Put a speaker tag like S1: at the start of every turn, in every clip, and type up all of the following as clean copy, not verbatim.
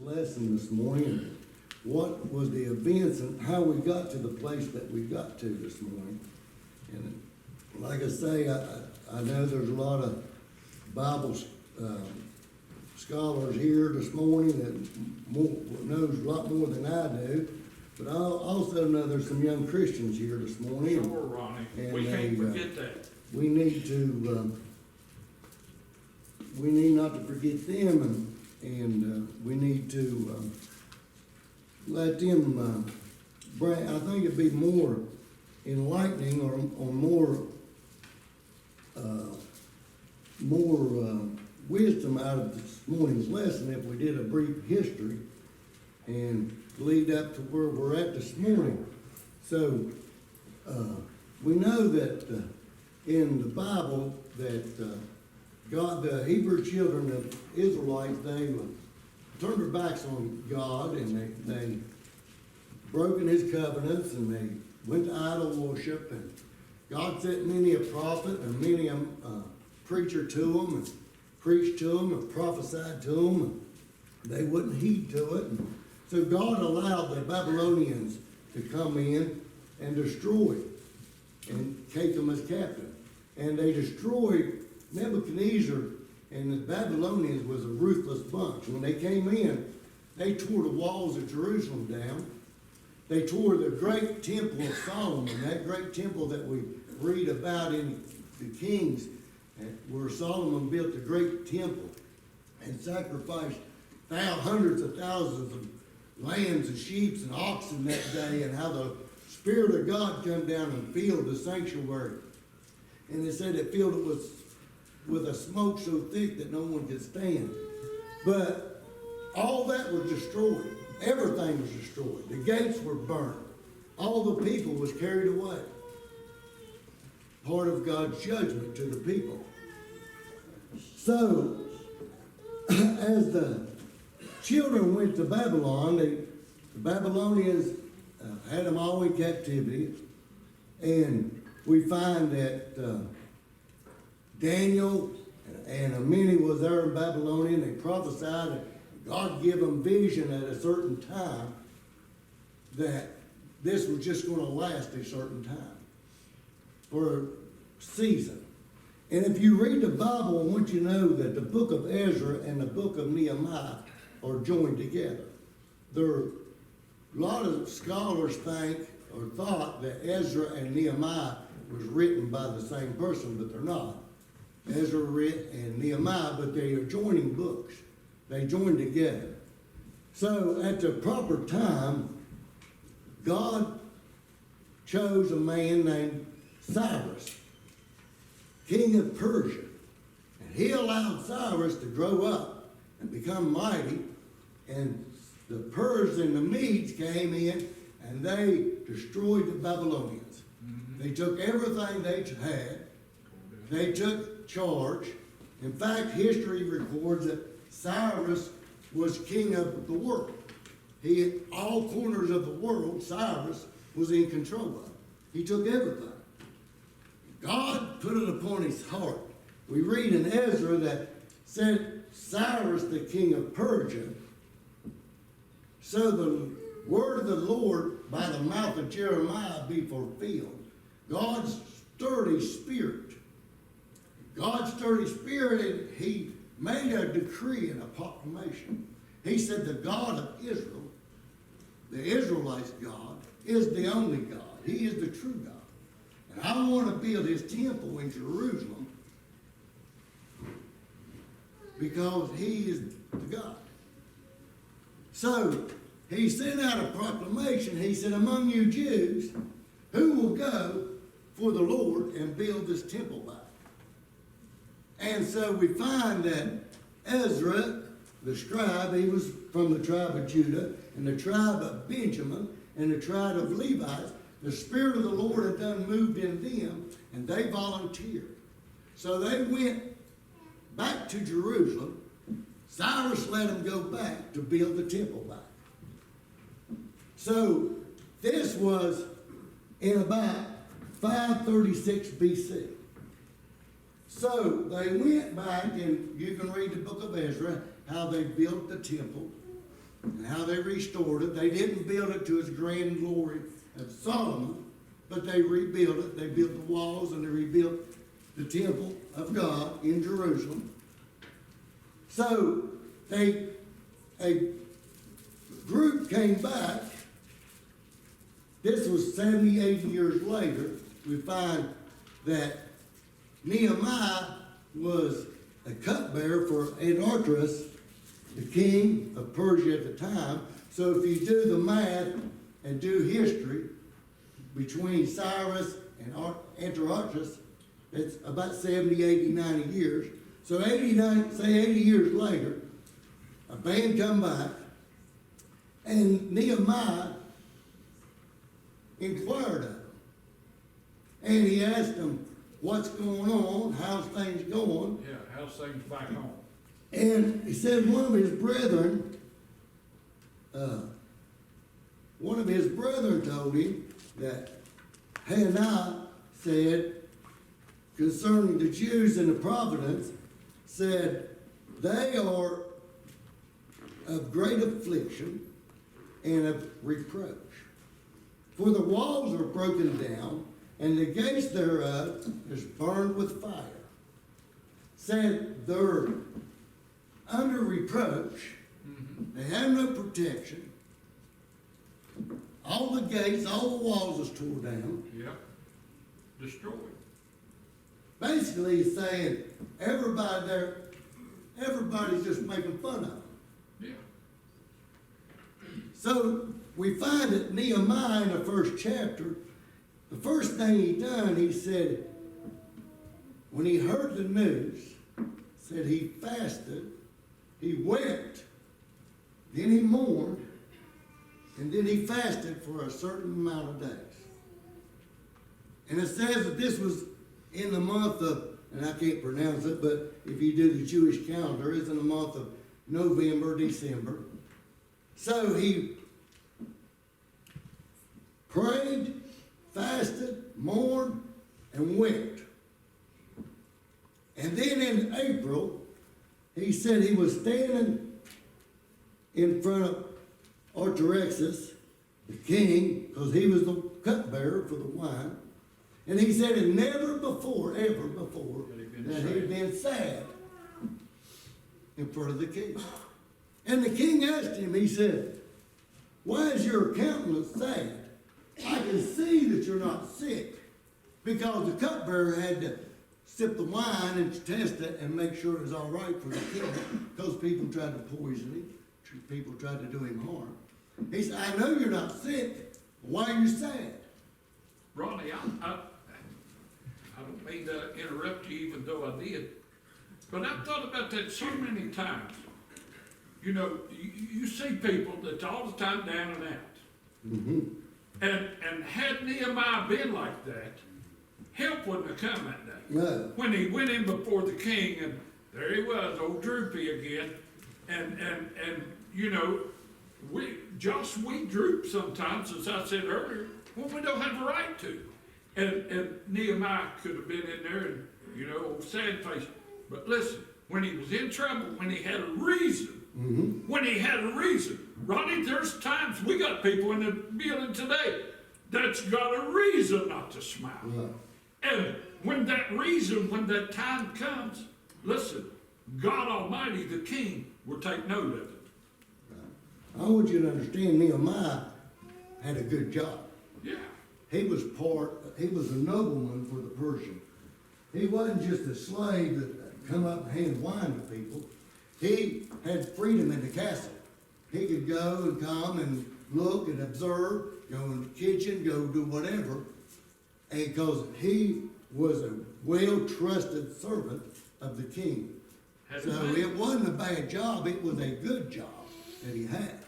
S1: lesson this morning, and what was the events and how we got to the place that we got to this morning. And like I say, I know there's a lot of Bible scholars here this morning that knows a lot more than I do, but I also know there's some young Christians here this morning.
S2: Sure, Ronnie,
S1: and
S2: we can't forget that.
S1: We need not to forget them, and we need to let them bring. I think it'd be more enlightening or more wisdom out of this morning's lesson if we did a brief history and lead up to where we're at this morning. So we know that in the Bible that God, the Hebrew children of Israelites, they turned their backs on God, and they broken His covenants, and they went to idol worship, and God sent many a prophet and many a preacher to them, and preached to them and prophesied to them, and they wouldn't heed to it. And so God allowed the Babylonians to come in and destroy and take them as captive. And they destroyed Nebuchadnezzar, and the Babylonians was a ruthless bunch. When they came in, they tore the walls of Jerusalem down. They tore the great temple of Solomon, that great temple that we read about in the Kings, where Solomon built the great temple and sacrificed hundreds of thousands of lambs and sheep and oxen that day, and how the Spirit of God come down and filled the sanctuary. And they said it filled it with a smoke so thick that no one could stand. But all that was destroyed. Everything was destroyed. The gates were burned. All the people was carried away. Part of God's judgment to the people. So, as the children went to Babylon, the Babylonians had them all in captivity. And we find that Daniel and many was there in Babylonian. They prophesied, and God gave them vision at a certain time that this was just going to last a certain time, for a season. And if you read the Bible, I want you to know that the book of Ezra and the book of Nehemiah are joined together. A lot of scholars think or thought that Ezra and Nehemiah was written by the same person, but they're not. Ezra and Nehemiah, but they are joining books. They join together. So at the proper time, God chose a man named Cyrus, king of Persia. And he allowed Cyrus to grow up and become mighty. And the Persians and the Medes came in and they destroyed the Babylonians. Mm-hmm. They took everything they had. They took charge. In fact, history records that Cyrus was king of the world. He had all corners of the world, Cyrus was in control of. He took everything. God put it upon his heart. We read in Ezra that said Cyrus, the king of Persia, so the word of the Lord by the mouth of Jeremiah be fulfilled. God's sturdy spirit. God's sturdy spirit, he made a decree and a proclamation. He said the God of Israel, the Israelites' God, is the only God. He is the true God. And I want to build his temple in Jerusalem because he is the God. So he sent out a proclamation. He said, among you Jews, who will go for the Lord and build this temple back? And so we find that Ezra, the scribe, he was from the tribe of Judah, and the tribe of Benjamin, and the tribe of Levi. The Spirit of the Lord had done moved in them, and they volunteered. So they went back to Jerusalem. Cyrus let them go back to build the temple back. So this was in about 536 BC. So they went back, and you can read the book of Ezra, how they built the temple. and how they restored it. They didn't build it to its grand glory of Solomon, but they rebuilt it. They built the walls and they rebuilt the temple of God in Jerusalem. So a group came back. This was 70, 80 years later. We find that Nehemiah was a cupbearer for Artaxerxes, the king of Persia at the time. So if you do the math and do history between Cyrus and Artaxerxes, it's about 70, 80, 90 years. So 80 years later, a band come back, and Nehemiah inquired of them. And he asked them, what's going on? How's things going?
S2: Yeah, how's things back home?
S1: And he said one of his brethren told him that Hannah said concerning the Jews in the province, said they are of great affliction and of reproach. For the walls are broken down, and the gates thereof is burned with fire. Said they're under reproach. They have no protection. All the gates, all the walls is tore down.
S2: Yep. Destroyed.
S1: Basically, he's saying everybody's just making fun of them.
S2: Yeah.
S1: So we find that Nehemiah in the first chapter, the first thing he done, he said, when he heard the news, said he fasted, he wept, then he mourned, and then he fasted for a certain amount of days. And it says that this was in the month of, and I can't pronounce it, but if you do the Jewish calendar, it's in the month of November, December. So he prayed, fasted, mourned, and wept. And then in April, he said he was standing in front of Artaxerxes, the king, because he was the cupbearer for the wine. And he said it never before, ever before, that he'd been sad in front of the king. And the king asked him, he said, why is your countenance sad? I can see that you're not sick. Because the cupbearer had to sip the wine and test it and make sure it was all right for the king. Because people tried to poison him. People tried to do him harm. He said, I know you're not sick. Why are you sad?
S2: Ronnie, I don't mean to interrupt you, even though I did, but I've thought about that so many times. You know, you see people that's all the time down and out.
S1: Mm-hmm.
S2: And had Nehemiah been like that, help wouldn't have come that day.
S1: No.
S2: When he went in before the king, and there he was, old Droopy again, and you know, we droop sometimes, as I said earlier, when we don't have a right to. And Nehemiah could have been in there and, you know, old sad face. But listen, when he was in trouble, when he had a reason, Ronnie, there's times we got people in the building today that's got a reason not to smile.
S1: Yeah.
S2: And when that when that time comes, listen, God Almighty, the King, will take note of it.
S1: I want you to understand Nehemiah had a good job.
S2: Yeah.
S1: He was a nobleman for the Persian. He wasn't just a slave that come up and hand wine to people. He had freedom in the castle. He could go and come and look and observe, go in the kitchen, go do whatever. And because he was a well-trusted servant of the king. So it wasn't a bad job, it was a good job that he had.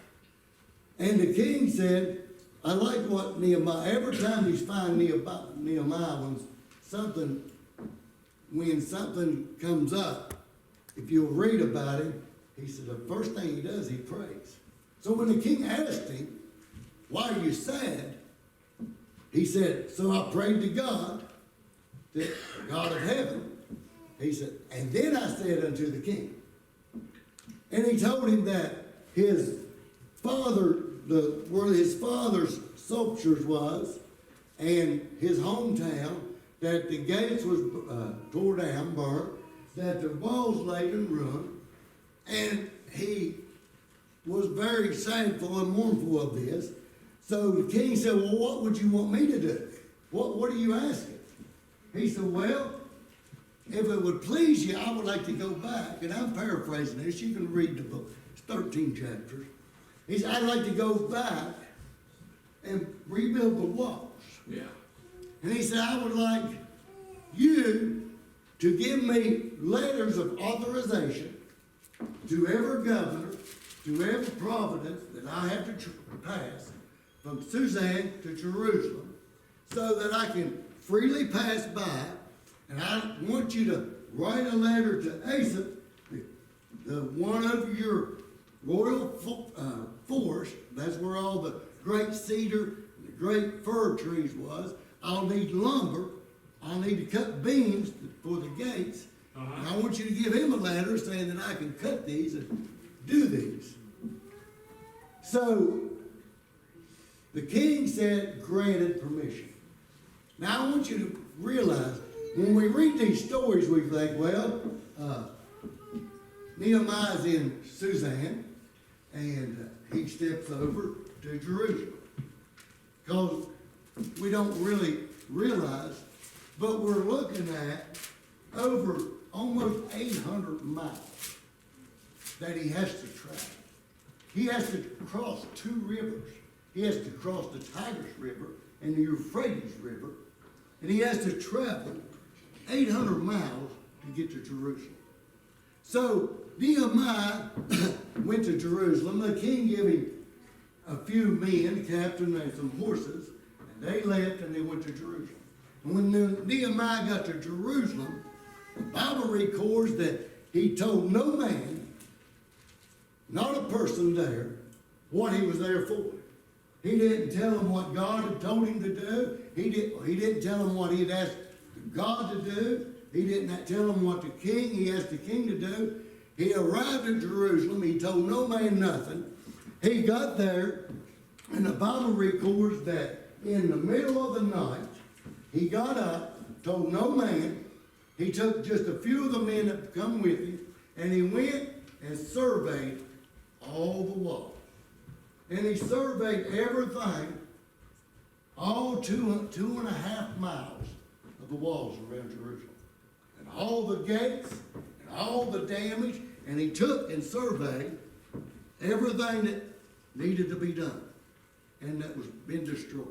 S1: And the king said, I like what Nehemiah, every time he's find Nehemiah when something comes up, if you'll read about him, he said the first thing he does, he prays. So when the king asked him, why are you sad? He said, so I prayed to God, the God of heaven. He said, and then I said unto the king. And he told him that his where his father's sculptures was, and his hometown, that the gates was tore down, burnt, that the walls laid in ruin, and he was very sadful and mournful of this. So the king said, well, what would you want me to do? What are you asking? He said, well, if it would please you, I would like to go back. And I'm paraphrasing this. You can read the book. It's 13 chapters. He said, I'd like to go back and rebuild the walls.
S2: Yeah.
S1: And he said, I would like you to give me letters of authorization to every governor, to every providence that I have to pass from Suzanne to Jerusalem, so that I can freely pass by. And I want you to write a letter to Asa, the one of your royal forest. That's where all the great cedar and the great fir trees was. I'll need lumber. I'll need to cut beams for the gates. And I want you to give him a letter saying that I can cut these and do these. So the king said, granted permission. Now I want you to realize, when we read these stories, we think, well, Nehemiah's in Suzanne, and he steps over to Jerusalem. Because we don't really realize, but we're looking at over almost 800 miles that he has to travel. He has to cross 2 rivers. He has to cross the Tigris River and the Euphrates River, and he has to travel 800 miles to get to Jerusalem. So Nehemiah went to Jerusalem. The king gave him a few men, captain, and some horses, and they left and they went to Jerusalem. And when Nehemiah got to Jerusalem, the Bible records that he told no man, not a person there, what he was there for. He didn't tell him what God had told him to do. He didn't tell him what he had asked God to do. He didn't tell him what he asked the king to do. He arrived in Jerusalem. He told no man nothing. He got there, and the Bible records that in the middle of the night, he got up, told no man. He took just a few of the men that come with him, and he went and surveyed all the walls. And he surveyed everything, all 2.5 miles of the walls around Jerusalem. And all the gates, and all the damage, and he took and surveyed everything that needed to be done and that was been destroyed.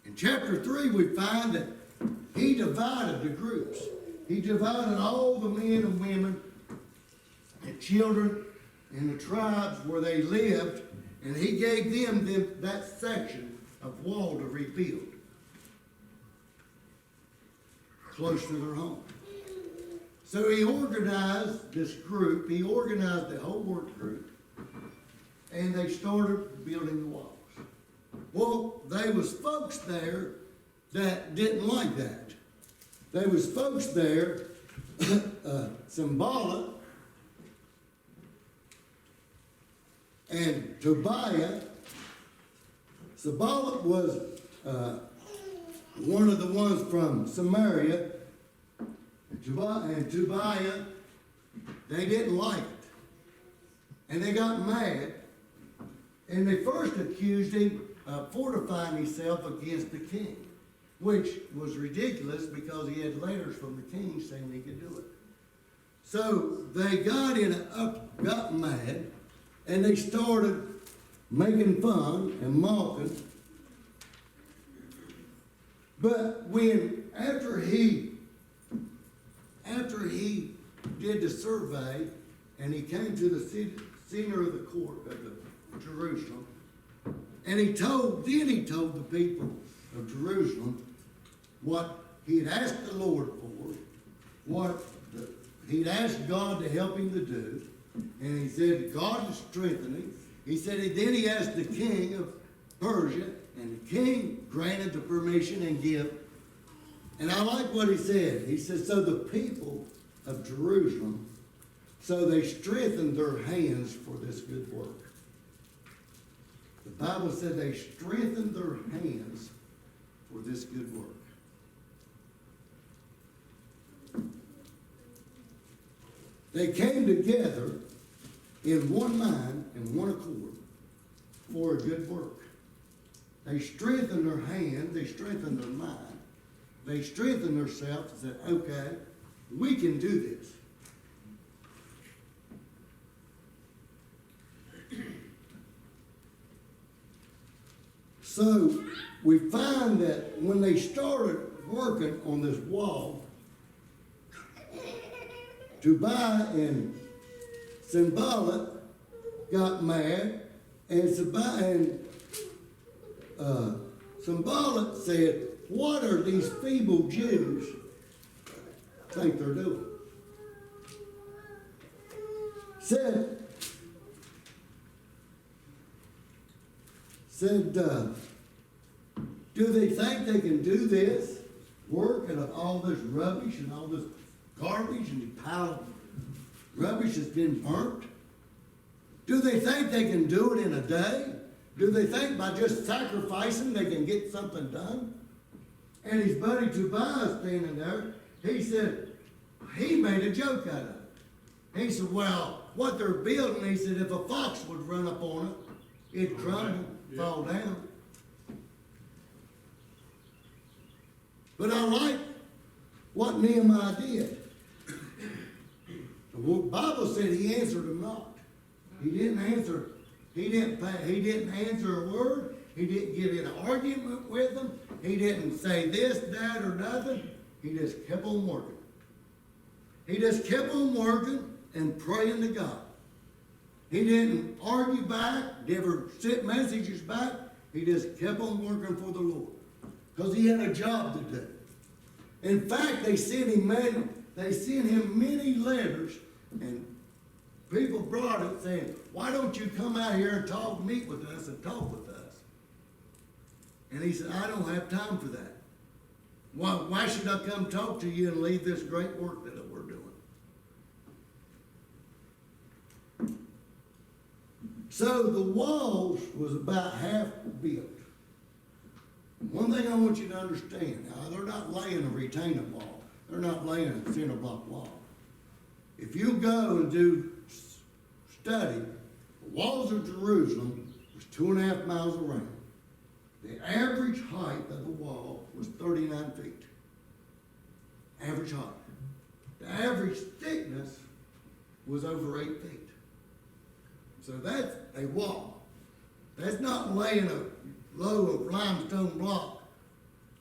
S1: In chapter 3, we find that he divided the groups. He divided all the men and women and children in the tribes where they lived, and he gave them that section of wall to rebuild close to their home. So he organized this group. He organized the whole work group, and they started building the walls. Well, there was folks there that didn't like that. There was folks there, Sanballat and Tobiah. Sanballat was one of the ones from Samaria, and Tobiah, they didn't like it. And they got mad, and they first accused him of fortifying himself against the king, which was ridiculous because he had letters from the king saying he could do it. So they got mad, and they started making fun and mocking. But after he did the survey and he came to the center of the court of Jerusalem, and he told the people of Jerusalem what he had asked the Lord for, what he'd asked God to help him to do, and he said God is strengthening. He said then he asked the king of Persia, and the king granted the permission and gift. And I like what he said. He said, so the people of Jerusalem, so they strengthened their hands for this good work. the Bible said they strengthened their hands for this good work. They came together in one mind and one accord for a good work. They strengthened their hands, they strengthened their mind, they strengthened themselves and said, okay, we can do this. So we find that when they started working on this wall, Tobiah and Sanballat got mad, and Sanballat said, what are these feeble Jews think they're doing? Said, do they think they can do this work out of all this rubbish and all this garbage and the pile of rubbish that's been burnt? Do they think they can do it in a day? Do they think by just sacrificing they can get something done? And his buddy Tobiah standing there, he said, he made a joke out of it. He said, well, what they're building, he said, if a fox would run up on it, it'd crumble, fall down. But I like what Nehemiah did. The Bible said he answered them not. He didn't answer. He didn't answer a word. He didn't get in an argument with them. He didn't say this, that, or nothing. He just kept on working. He just kept on working and praying to God. He didn't argue back, never sent messages back. He just kept on working for the Lord because he had a job to do. In fact, they sent him many letters, and people brought it saying, why don't you come out here and meet with us and talk with us? And he said, I don't have time for that. Why should I come talk to you and leave this great work that we're doing? So the walls was about half built. One thing I want you to understand, now they're not laying a retaining wall. They're not laying a cinder block wall. If you go and do study, the walls of Jerusalem was 2.5 miles around. The average height of the wall was 39 feet. Average height. The average thickness was over 8 feet. So that's a wall. That's not laying a low of limestone block.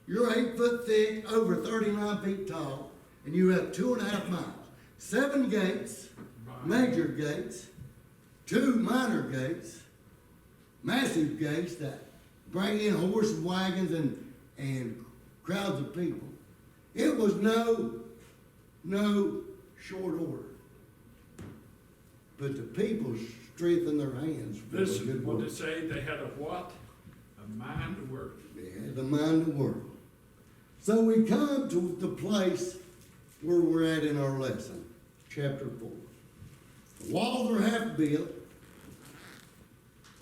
S1: You're 8 foot thick, over 39 feet tall, and you have 2.5 miles. 7 gates, major gates, 2 minor gates, massive gates that bring in horse and wagons and crowds of people. It was no short order. But the people strengthened their hands for the
S2: Listen,
S1: good
S2: what
S1: work.
S2: they say, they had a what? A mind to work.
S1: They had the mind to work. So we come to the place where we're at in our lesson, chapter 4. The walls are half built.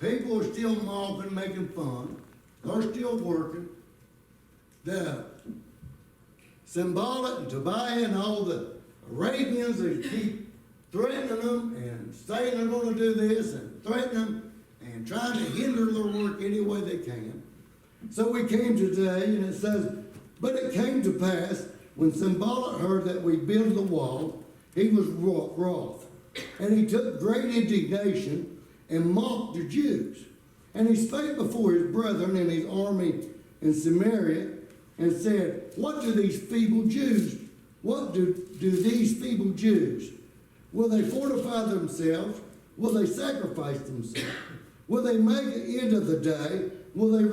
S1: People are still mocking, making fun. They're still working. The Sanballat and Tobiah and all the Arabians, they keep threatening them and saying they're going to do this and threatening them and trying to hinder their work any way they can. So we came today, and it says, but it came to pass when Sanballat heard that we built the wall, he was wroth, and he took great indignation and mocked the Jews. And he spake before his brethren and his army in Samaria and said, what do these feeble Jews, what do these feeble Jews? Will they fortify themselves? Will they sacrifice themselves? Will they make an end of the day? Will they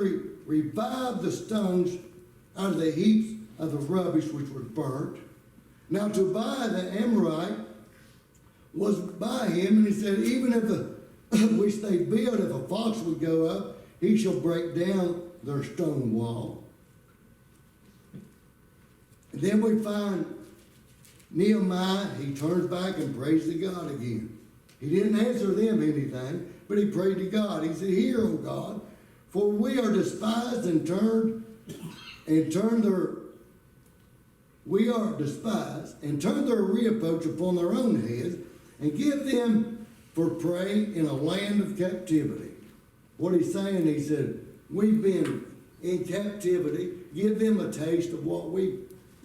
S1: revive the stones out of the heaps of the rubbish which was burnt? Now Tobiah the Amorite was by him, and he said, even if which they build, if a fox would go up, he shall break down their stone wall. And then we find Nehemiah, he turns back and prays to God again. He didn't answer them anything, but he prayed to God. He said, "Hear, O God, for we are despised and turned their reproach upon their own heads, and give them for prey in a land of captivity." What he's saying, he said, we've been in captivity. Give them a taste of what we've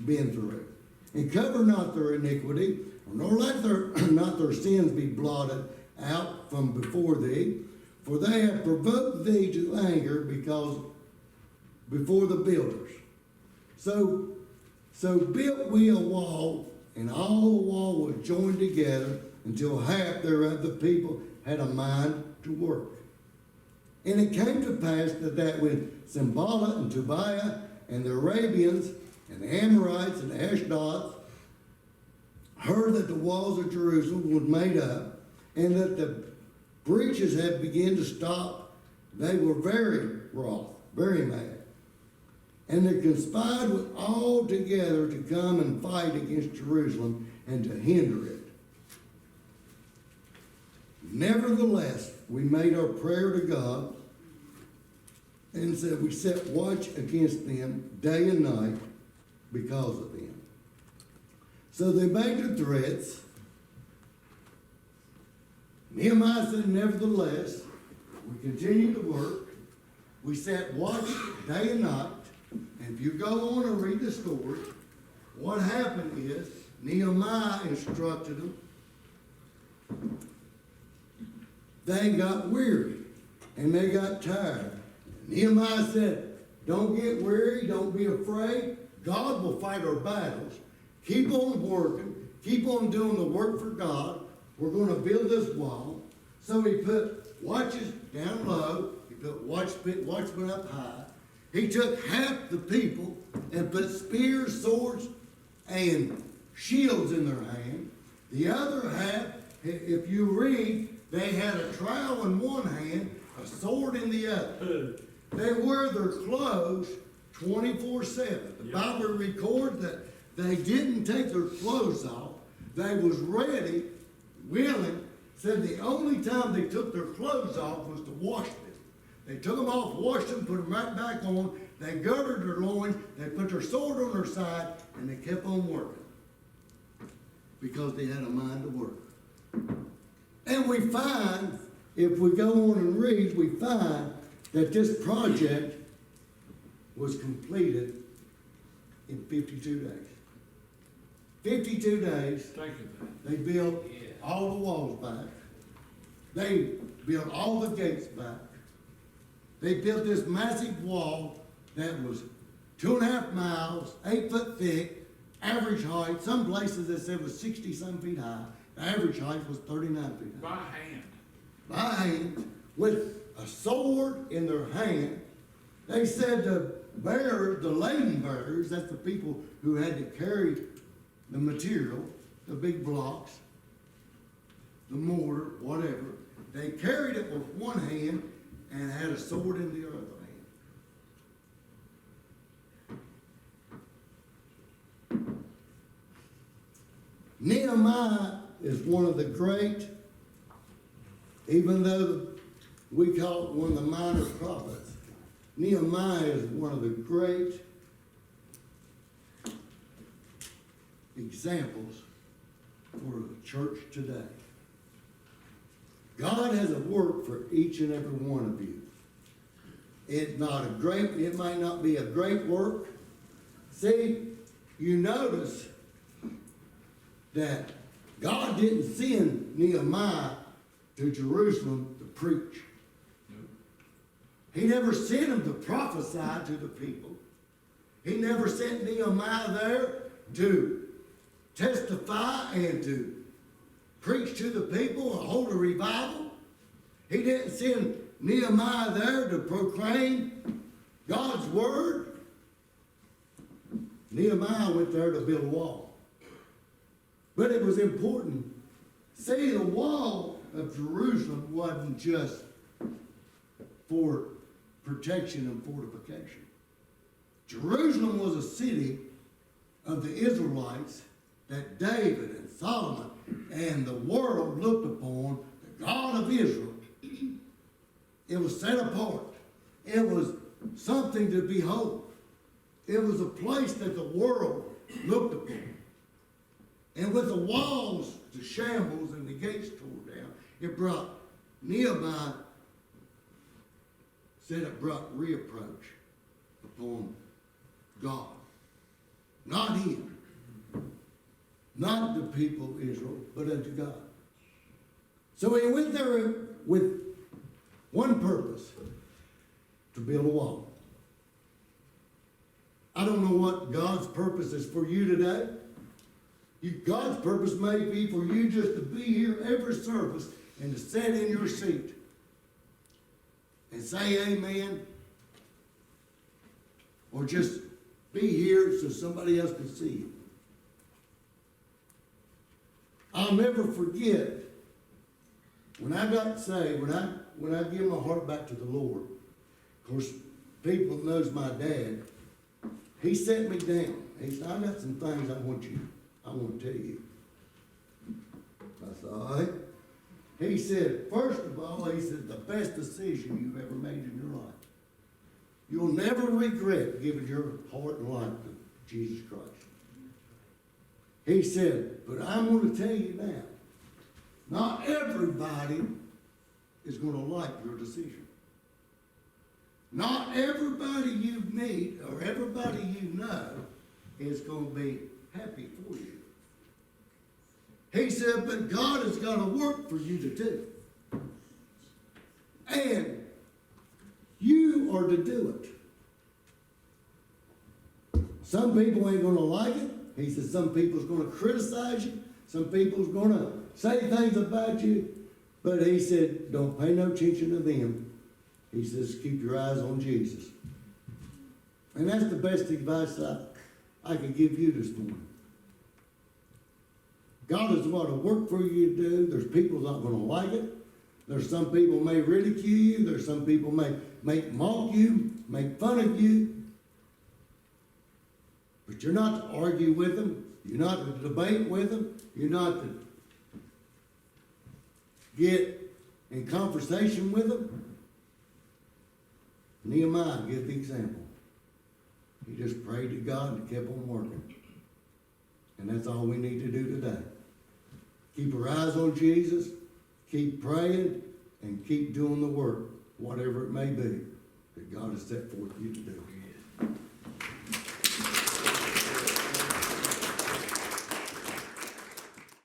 S1: been through. And cover not their iniquity, nor let not their sins be blotted out from before thee. For they have provoked thee to anger before the builders. So built we a wall, and all the wall was joined together until half thereof the people had a mind to work. And it came to pass that when Sanballat and Tobiah and the Arabians and the Amorites and the Ashdods heard that the walls of Jerusalem were made up, and that the breaches had begun to stop, they were very wroth, very mad. And they conspired with all together to come and fight against Jerusalem and to hinder it. Nevertheless, we made our prayer to God and said we set watch against them day and night because of them. So they made the threats. Nehemiah said, "Nevertheless, we continue to work. We set watch day and night." And if you go on and read the story, what happened is Nehemiah instructed them. They got weary and they got tired. Nehemiah said, "Don't get weary, don't be afraid. God will fight our battles. Keep on working, keep on doing the work for God. We're going to build this wall." So he put watches down low, he put watchmen up high. He took half the people and put spears, swords, and shields in their hand. The other half, if you read, they had a trowel in one hand, a sword in the other. They wear their clothes 24/7. The Bible records that they didn't take their clothes off. They was ready, willing. Said the only time they took their clothes off was to wash them. They took them off, washed them, put them right back on. They girded their loins. They put their sword on their side, and they kept on working because they had a mind to work. And we find, if we go on and read, we find that this project was completed in 52 days. 52 days.
S2: Think of that.
S1: They built all the walls back. They built all the gates back. They built this massive wall that was 2.5 miles, 8 foot thick, average height. Some places they said was 60-some feet high. The average height was 39 feet high.
S2: By hand.
S1: By hand, with a sword in their hand. They said the bearers, the laden bearers, that's the people who had to carry the material, the big blocks, the mortar, whatever. They carried it with one hand and had a sword in the other hand. Nehemiah is one of the great, even though we call it one of the minor prophets, Nehemiah is one of the great examples for the church today. God has a work for each and every one of you. It might not be a great work. See, you notice that God didn't send Nehemiah to Jerusalem to preach. He never sent him to prophesy to the people. He never sent Nehemiah there to testify and to preach to the people or hold a revival. He didn't send Nehemiah there to proclaim God's word. Nehemiah went there to build a wall. But it was important. See, the wall of Jerusalem wasn't just for protection and fortification. Jerusalem was a city of the Israelites that David and Solomon and the world looked upon, the God of Israel, It was set apart. It was something to behold. It was a place that the world looked upon. And with the walls to shambles and the gates torn down, it brought Nehemiah, said it brought reproach upon God. Not him. Not the people of Israel, but unto God. So he went there with one purpose, to build a wall. I don't know what God's purpose is for you today. God's purpose may be for you just to be here every service and to sit in your seat and say amen, or just be here so somebody else can see you. I'll never forget when I got saved, when I gave my heart back to the Lord. Of course, people knows my dad. He set me down. He said, I got some things I want to tell you. I said, all right. He said, first of all, he said, the best decision you've ever made in your life. You'll never regret giving your heart and life to Jesus Christ. He said, but I'm going to tell you now, not everybody is going to like your decision. Not everybody you meet or everybody you know is going to be happy for you. He said, but God has got to work for you to do. And you are to do it. Some people ain't going to like it. He said, some people's going to criticize you. Some people's going to say things about you. But he said, don't pay no attention to them. He says, keep your eyes on Jesus. And that's the best advice I can give you this morning. God is going to work for you to do. There's people not going to like it. There's some people may ridicule you. There's some people may mock you, make fun of you. But you're not to argue with them. You're not to debate with them. You're not to get in conversation with them. Nehemiah gives the example. He just prayed to God and kept on working. And that's all we need to do today. Keep our eyes on Jesus, keep praying, and keep doing the work, whatever it may be, that God has set forth you to do.